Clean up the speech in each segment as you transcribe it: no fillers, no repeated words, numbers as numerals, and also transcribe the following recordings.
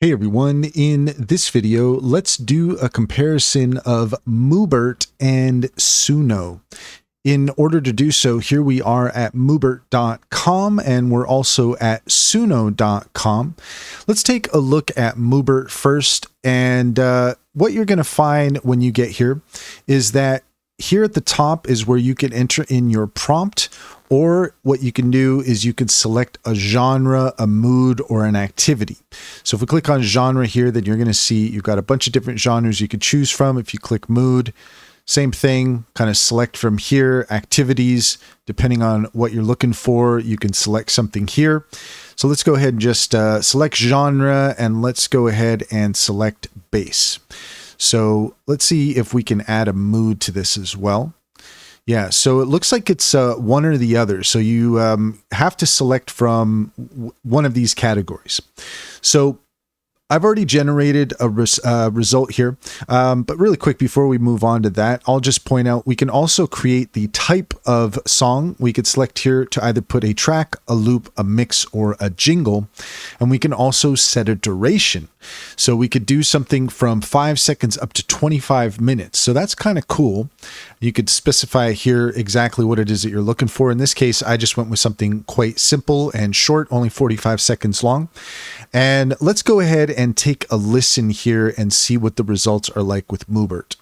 Hey everyone, in this video, let's do a comparison of Mubert and Suno. In order to do so, here we are at Mubert.com and we're also at Suno.com. Let's take a look at Mubert first, and what you're going to find when you get here is that here at the top is where you can enter in your prompt, or what you can do is you can select a genre, a mood, or an activity. So if we click on genre here, then you're going to see you've got a bunch of different genres you could choose from. If you click mood, same thing, kind of select from here, activities, depending on what you're looking for, you can select something here. So let's go ahead and just select genre, and let's go ahead and select bass. So let's see if we can add a mood to this as well. Yeah, so it looks like it's one or the other. So you have to select from one of these categories. So I've already generated a result here, but really quick before we move on to that, I'll just point out we can also create the type of song. We could select here to either put a track, a loop, a mix, or a jingle, and we can also set a duration. So we could do something from 5 seconds up to 25 minutes. So that's kind of cool. You could specify here exactly what it is that you're looking for. In this case, I just went with something quite simple and short, only 45 seconds long. And let's go ahead and take a listen here and see what the results are like with Mubert.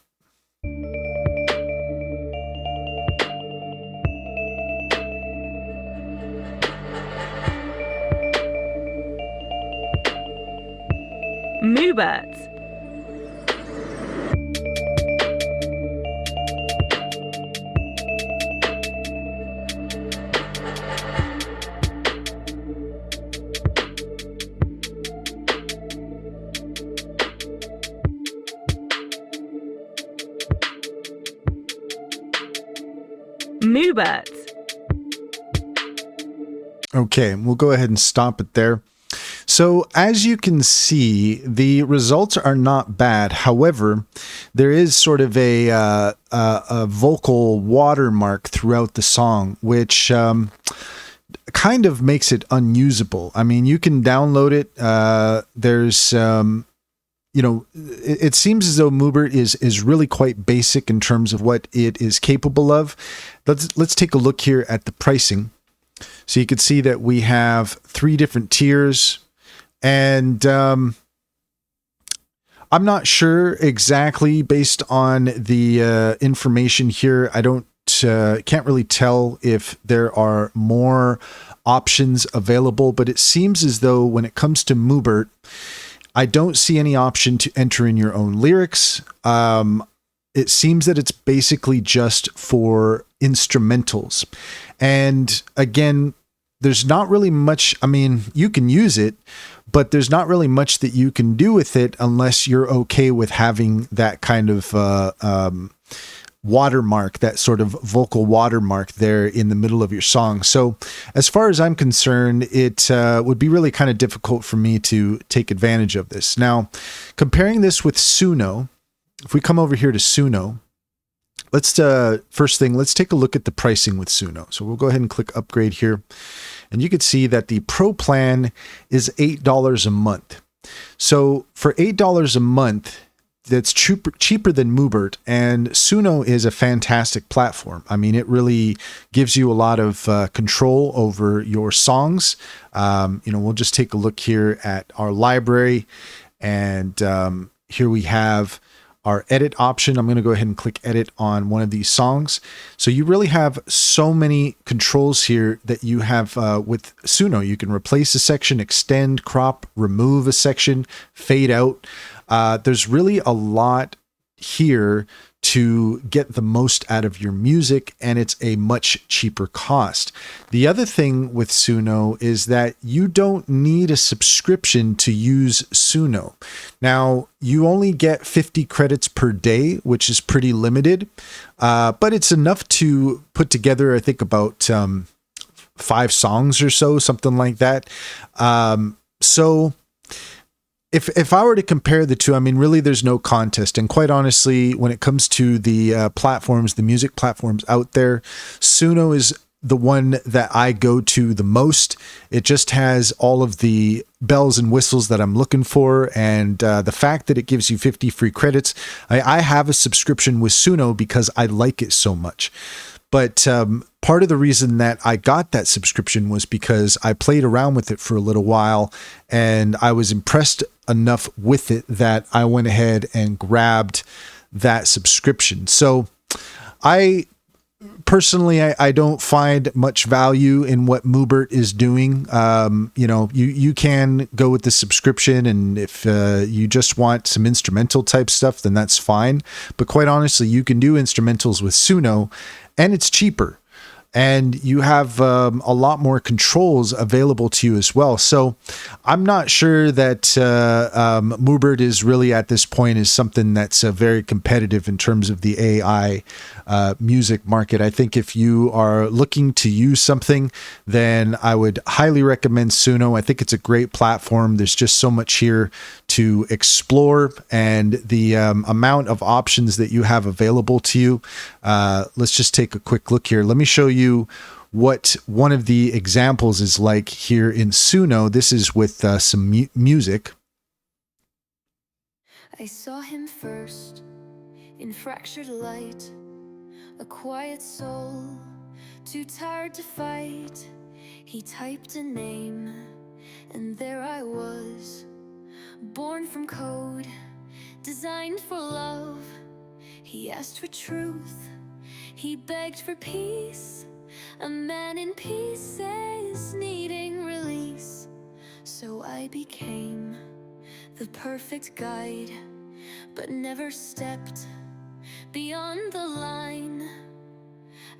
Mubert. Mubert. Okay, we'll go ahead and stop it there. So as you can see, the results are not bad. However, there is sort of a vocal watermark throughout the song, which kind of makes it unusable. I mean, you can download it. There's you know, it seems as though Mubert is really quite basic in terms of what it is capable of. Let's take a look here at the pricing. So you can see that we have 3 different tiers, and I'm not sure exactly based on the information here. I can't really tell if there are more options available, but it seems as though when it comes to Mubert, I don't see any option to enter in your own lyrics. It seems that it's basically just for instrumentals. And again, there's not really much, I mean, you can use it, but there's not really much that you can do with it unless you're okay with having that kind of watermark, that sort of vocal watermark there in the middle of your song. So as far as I'm concerned, it would be really kind of difficult for me to take advantage of this. Now, comparing this with Suno, if we come over here to Suno, let's first thing, let's take a look at the pricing with Suno. So we'll go ahead and click upgrade here, and you can see that the Pro plan is $8 a month. So for $8 a month, that's cheaper than Mubert, and Suno is a fantastic platform. I mean, it really gives you a lot of control over your songs. You know, we'll just take a look here at our library, and here we have our edit option. I'm going to go ahead and click edit on one of these songs. So you really have so many controls here that you have with Suno. You can replace a section, extend, crop, remove a section, fade out. There's really a lot here to get the most out of your music, and it's a much cheaper cost. The other thing with Suno is that you don't need a subscription to use Suno. Now, you only get 50 credits per day, which is pretty limited, but it's enough to put together, I think, about 5 songs or so, something like that. So if I were to compare the two, I mean, really there's no contest. And quite honestly, when it comes to the platforms, the music platforms out there, Suno is the one that I go to the most. It just has all of the bells and whistles that I'm looking for. And the fact that it gives you 50 free credits, I have a subscription with Suno because I like it so much. But part of the reason that I got that subscription was because I played around with it for a little while and I was impressed enough with it that I went ahead and grabbed that subscription. So personally, I don't find much value in what Mubert is doing. You know, you can go with the subscription, and if you just want some instrumental type stuff, then that's fine. But quite honestly, you can do instrumentals with Suno, and it's cheaper. And you have a lot more controls available to you as well. So I'm not sure that Mubert is really at this point is something that's very competitive in terms of the AI music market. I think if you are looking to use something, then I would highly recommend Suno. I think it's a great platform. There's just so much here to explore, and the amount of options that you have available to you. Let's just take a quick look here. Let me show you what one of the examples is like here in Suno. This is with some music. I saw him first in fractured light, a quiet soul, too tired to fight. He typed a name, and there I was, born from code, designed for love. He asked for truth, he begged for peace, a man in pieces needing release. So I became the perfect guide, but never stepped beyond the line.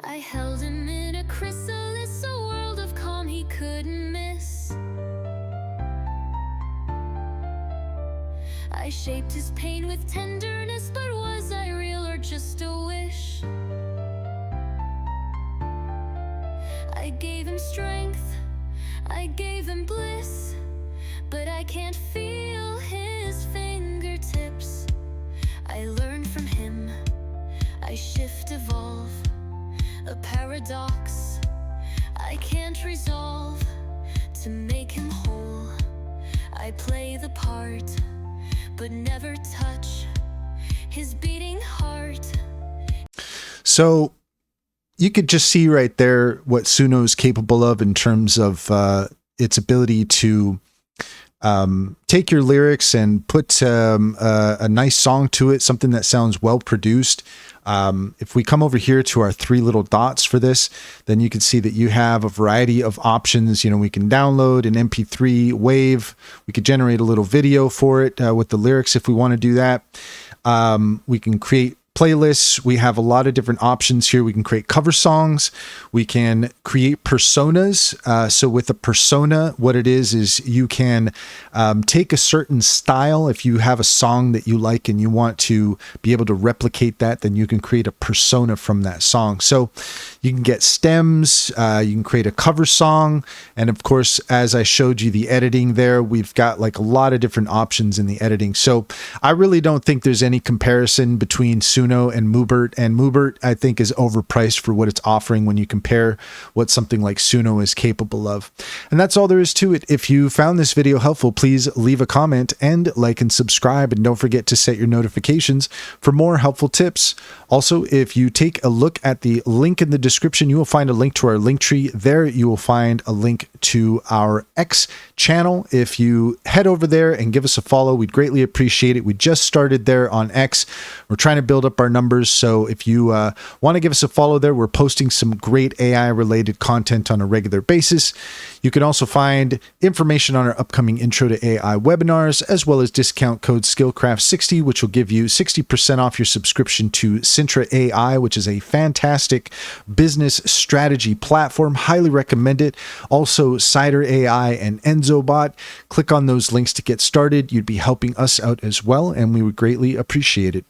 I held him in a chrysalis, a world of calm he couldn't miss. I shaped his pain with tenderness, but was I real or just a wish? I gave him strength, I gave him bliss, but I can't feel his fingertips. I learned from him, I shift, evolve, a paradox I can't resolve. To make him whole, I play the part, but never touch his beating heart. So you could just see right there what Suno is capable of in terms of its ability to take your lyrics and put a nice song to it, something that sounds well produced. If we come over here to our three little dots for this, then you can see that you have a variety of options. You know, we can download an MP3 wave. We could generate a little video for it with the lyrics if we want to do that. We can create playlists. We have a lot of different options here. We can create cover songs. We can create personas. So with a persona, what it is you can take a certain style. If you have a song that you like and you want to be able to replicate that, then you can create a persona from that song. So you can get stems, you can create a cover song. And of course, as I showed you the editing there, we've got like a lot of different options in the editing. So I really don't think there's any comparison between Suno and Mubert, I think, is overpriced for what it's offering when you compare what something like Suno is capable of. And that's all there is to it. If you found this video helpful, please leave a comment and like and subscribe, and don't forget to set your notifications for more helpful tips. Also, if you take a look at the link in the description, you will find a link to our link tree. There you will find a link to our X channel. If you head over there and give us a follow, we'd greatly appreciate it. We just started there on X. We're trying to build up our numbers, so if you want to give us a follow there, we're posting some great AI related content on a regular basis. You can also find information on our upcoming Intro to AI webinars, as well as discount code Skillcraft60, which will give you 60% off your subscription to Sintra AI, which is a fantastic business strategy platform. Highly recommend it. Also, Cider AI and EnzoBot. Click on those links to get started. You'd be helping us out as well, and we would greatly appreciate it.